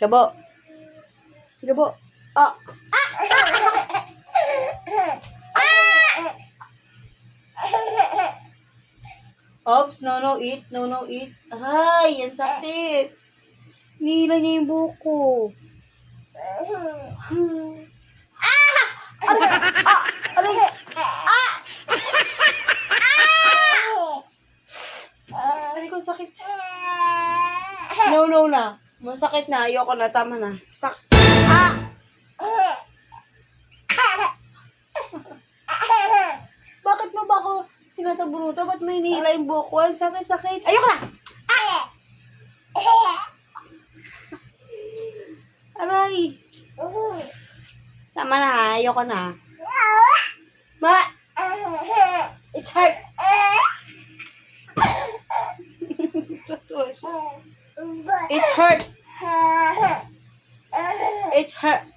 Gabo. Gabo. Ah. Oops, no, eat. No, eat. Ay, yan sakit. Nila niya yung buko. Ay, kung sakit. No na. Masakit na. Ayoko na. Tama na. Bakit mo ba ako sinasaburuta? Ba't may nila yung buko? Ang sakit. Ayoko na. Aray. Tama na. Ayoko na. Ma. It's hurt. It's hurt. It's hurt.